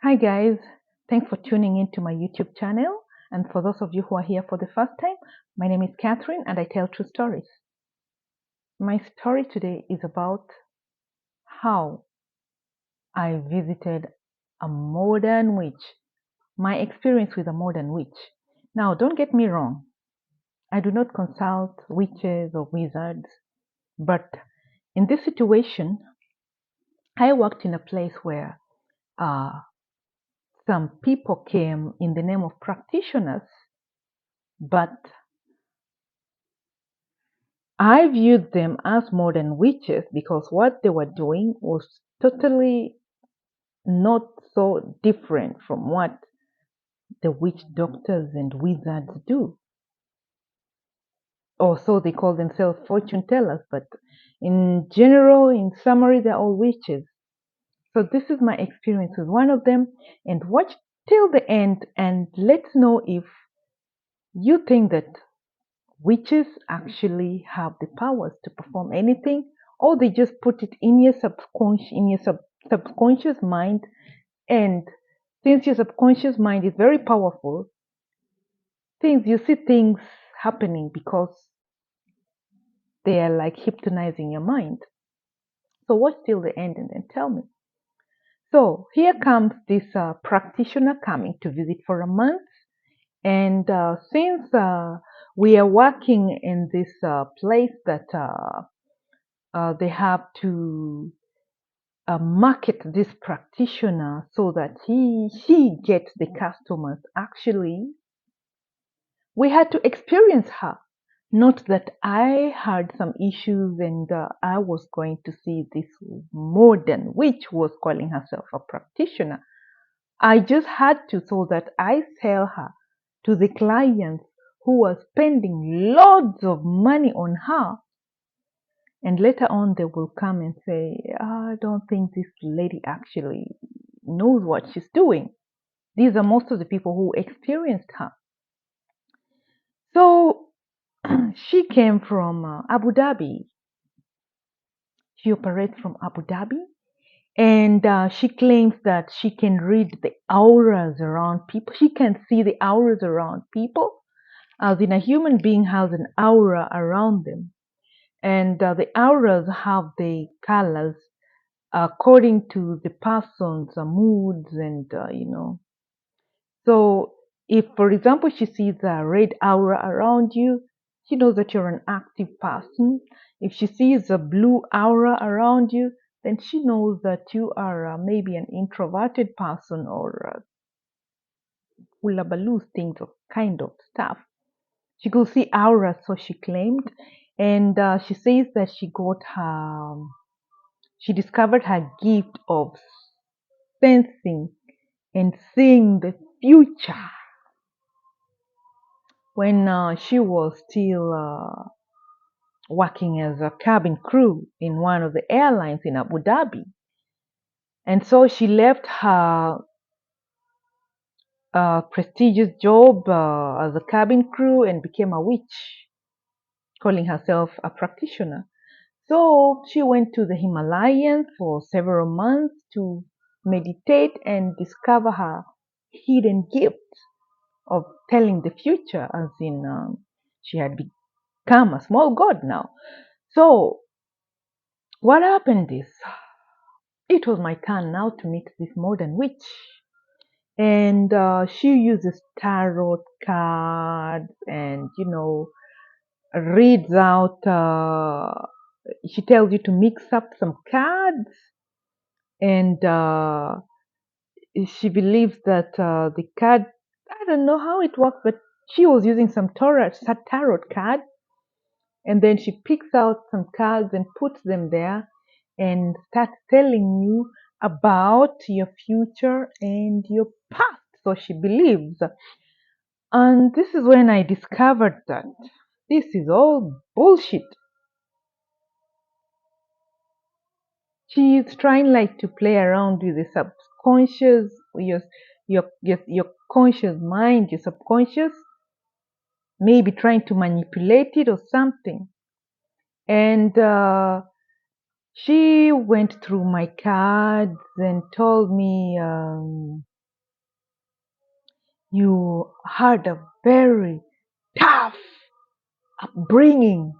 Hi guys, thanks for tuning in to my YouTube channel. And for those of you who are here for the first time, my name is Catherine and I tell true stories. My story today is about how I visited a modern witch, my experience with a modern witch. Now, don't get me wrong, I do not consult witches or wizards, but in this situation, I worked in a place where uh, some people came in the name of practitioners, but I viewed them as modern witches because what they were doing was totally not so different from what the witch doctors and wizards do. Or so they call themselves fortune tellers, but in general, in summary, they're all witches. So this is my experience with one of them, and watch till the end and let's know if you think that witches actually have the powers to perform anything, or they just put it in your subconscious mind. And since your subconscious mind is very powerful, things you see things happening because they are like hypnotizing your mind. So watch till the end and then tell me. So here comes this practitioner coming to visit for a month. And since we are working in this place that they have to market this practitioner so that she gets the customers. Actually, we had to experience her. Not that I had some issues and I was going to see this modern witch who was calling herself a practitioner. I just had to so that I sell her to the clients who were spending loads of money on her. And later on, they will come and say, I don't think this lady actually knows what she's doing. These are most of the people who experienced her. So she came from Abu Dhabi. She operates from Abu Dhabi. And she claims that she can read the auras around people. She can see the auras around people, as in a human being has an aura around them. And the auras have the colors according to the person's moods and. So if, for example, she sees a red aura around you, she knows that you're an active person. If she sees a blue aura around you, then she knows that you are maybe an introverted person or hullabaloo things of kind of stuff. She could see auras, so she claimed, and she says that she discovered her gift of sensing and seeing the future when she was still working as a cabin crew in one of the airlines in Abu Dhabi. And so she left her prestigious job as a cabin crew and became a witch, calling herself a practitioner. So she went to the Himalayas for several months to meditate and discover her hidden gift of telling the future, as in she had become a small god now. So what happened is it was my turn now to meet this modern witch. And she uses tarot cards and, reads out, she tells you to mix up some cards. And she believes that the card, I don't know how it works, but she was using some tarot card. And then she picks out some cards and puts them there and starts telling you about your future and your past. So she believes. And this is when I discovered that this is all bullshit. She's trying like to play around with the subconscious, your conscious mind, your subconscious, maybe trying to manipulate it or something. And she went through my cards and told me You had a very tough upbringing.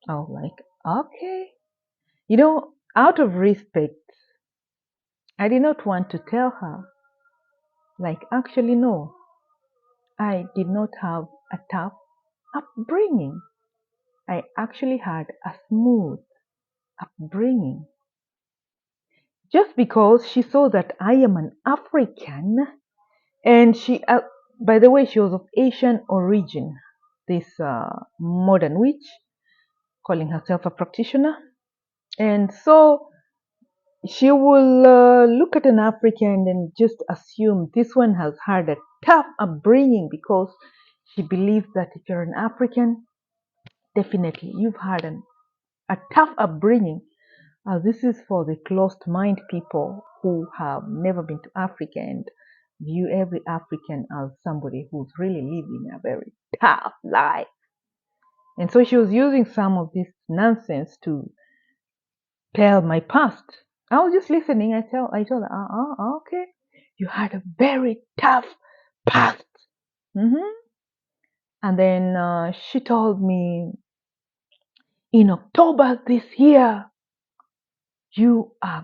I was like, okay. Out of respect, I did not want to tell her, like, actually, no, I did not have a tough upbringing. I actually had a smooth upbringing. Just because she saw that I am an African, and by the way, she was of Asian origin, this modern witch, calling herself a practitioner. And so she will look at an African and just assume this one has had a tough upbringing because she believes that if you're an African, definitely you've had a tough upbringing. This is for the closed mind people who have never been to Africa and view every African as somebody who's really living a very tough life. And so she was using some of this nonsense to tell my past. I was just listening. I told her, okay, you had a very tough past. hmm And then she told me, in October this year, you are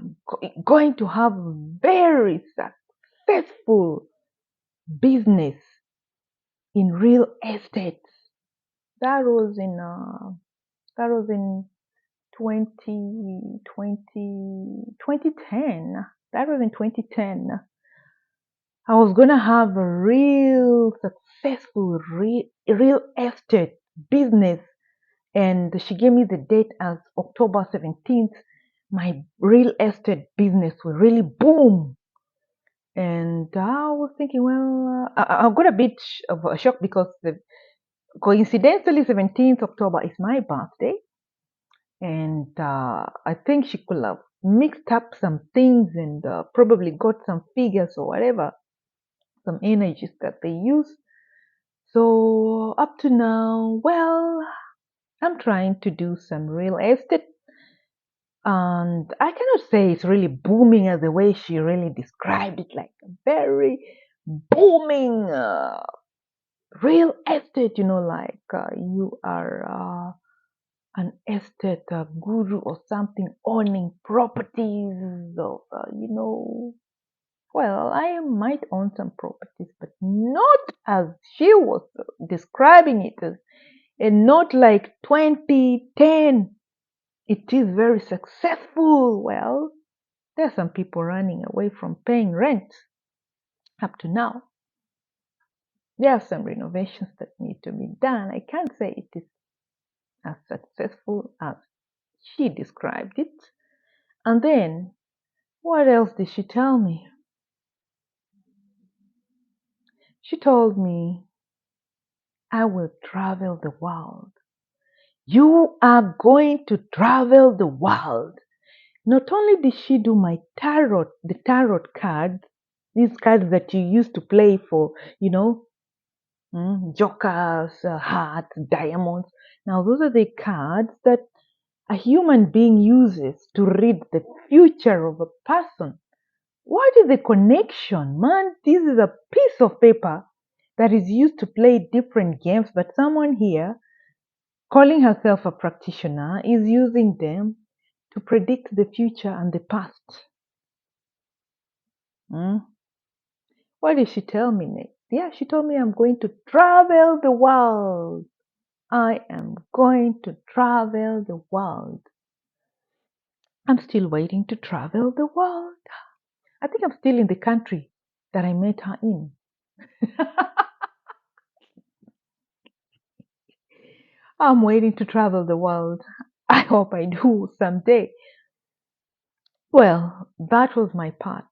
going to have a very successful business in real estate. That was in uh, that was in 2010. That was in 2010. I was gonna have a real successful real estate business, and she gave me the date as October 17th. My real estate business will really boom. And I was thinking, well, I got a bit of a shock because coincidentally, 17th October is my birthday. And I think she could have mixed up some things and probably got some figures or whatever, some energies that they use. So up to now, well, I'm trying to do some real estate. And I cannot say it's really booming as the way she really described it, like a very booming real estate, like you are an estate guru or something, owning properties of, well, I might own some properties, but not as she was describing it as, and not like 2010. It is very successful. Well, there are some people running away from paying rent up to now. There are some renovations that need to be done. I can't say it is as successful as she described it. And then, what else did she tell me? She told me, I will travel the world. You are going to travel the world. Not only did she do my tarot, the tarot cards, these cards that you used to play for, jokers, hearts, diamonds. Now, those are the cards that a human being uses to read the future of a person. What is the connection, man? This is a piece of paper that is used to play different games, but someone here, calling herself a practitioner, is using them to predict the future and the past. Hmm? What did she tell me next? Yeah, she told me I'm going to travel the world. I am going to travel the world. I'm still waiting to travel the world. I think I'm still in the country that I met her in. I'm waiting to travel the world. I hope I do someday. Well, that was my part.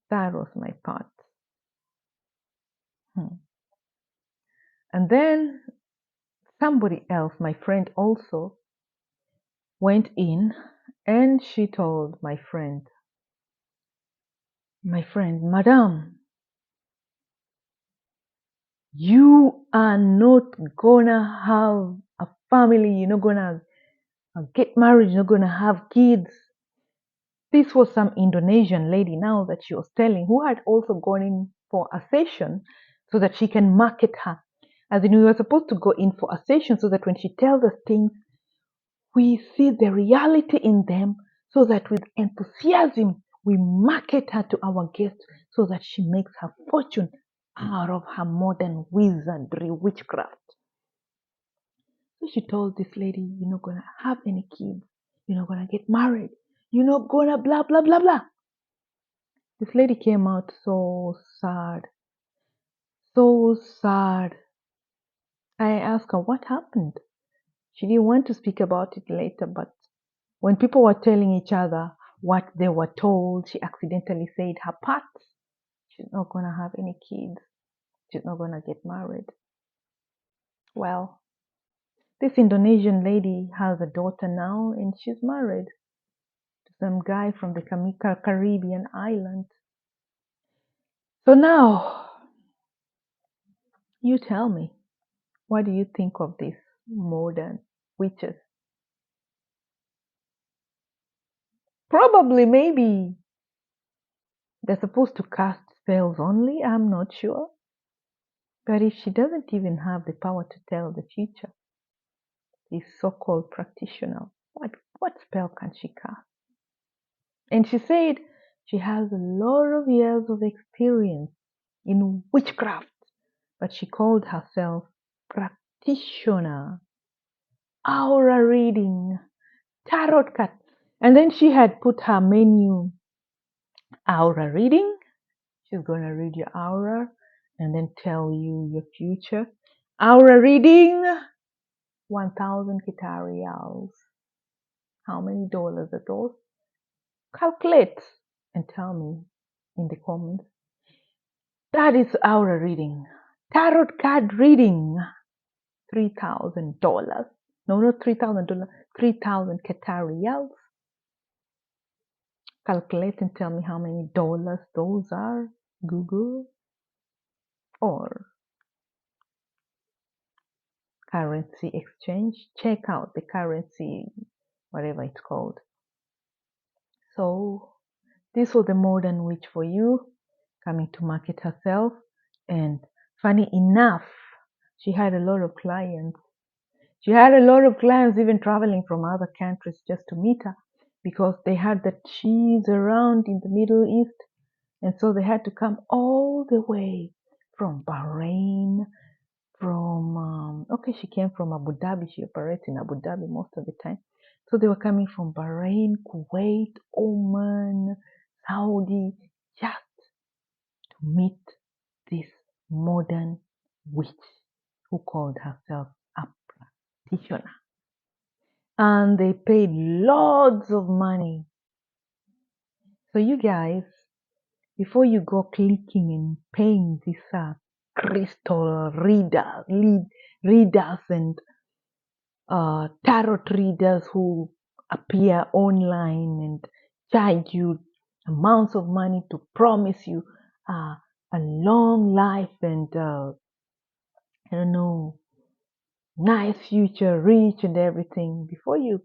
That was my part. Hmm. And then somebody else, my friend also, went in and she told Madam, you are not gonna have a family, you're not gonna get married, you're not gonna have kids. This was some Indonesian lady now that she was telling, who had also gone in for a session so that she can market her. As in, we were supposed to go in for a session so that when she tells us things, we see the reality in them so that with enthusiasm, we market her to our guests so that she makes her fortune out of her modern wizardry witchcraft. So she told this lady, you're not going to have any kids. You're not going to get married. You're not going to blah, blah, blah, blah. This lady came out so sad. So sad. I asked her, what happened? She didn't want to speak about it later, but when people were telling each other what they were told, she accidentally said her part. She's not going to have any kids. She's not going to get married. Well, this Indonesian lady has a daughter now and she's married to some guy from the Caribbean island. So now, you tell me, what do you think of these modern witches? Probably, maybe they're supposed to cast spells only. I'm not sure. But if she doesn't even have the power to tell the future, this so-called practitioner, what spell can she cast? And she said she has a lot of years of experience in witchcraft, but she called herself practitioner, aura reading, tarot card. And then she had put her menu, aura reading. She's going to read your aura and then tell you your future. Aura reading, 1,000 Qatari. How many dollars are those? Calculate and tell me in the comments. That is aura reading. Tarot card reading, $3,000. No, not $3,000, 3,000 Qatari. Calculate and tell me how many dollars those are. Google or currency exchange. Check out the currency, whatever it's called. So this was the modern witch for you, coming to market herself. And funny enough, she had a lot of clients. She had a lot of clients even traveling from other countries just to meet her because they had that she's around in the Middle East. And so they had to come all the way from Bahrain, she came from Abu Dhabi. She operates in Abu Dhabi most of the time. So they were coming from Bahrain, Kuwait, Oman, Saudi, just to meet this modern witch who called herself a practitioner. And they paid loads of money. So you guys, before you go clicking and paying these crystal readers and tarot readers who appear online and charge you amounts of money to promise you a long life and I don't know, nice future, rich and everything. Before you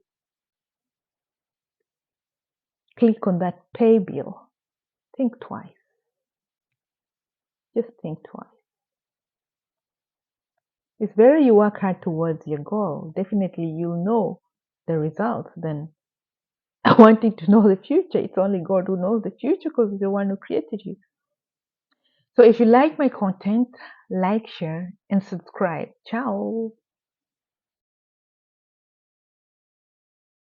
click on that pay bill, think twice. Just think twice. It's better you work hard towards your goal. Definitely you'll know the results than wanting to know the future. It's only God who knows the future because He's the one who created you. So if you like my content, like, share, and subscribe. Ciao.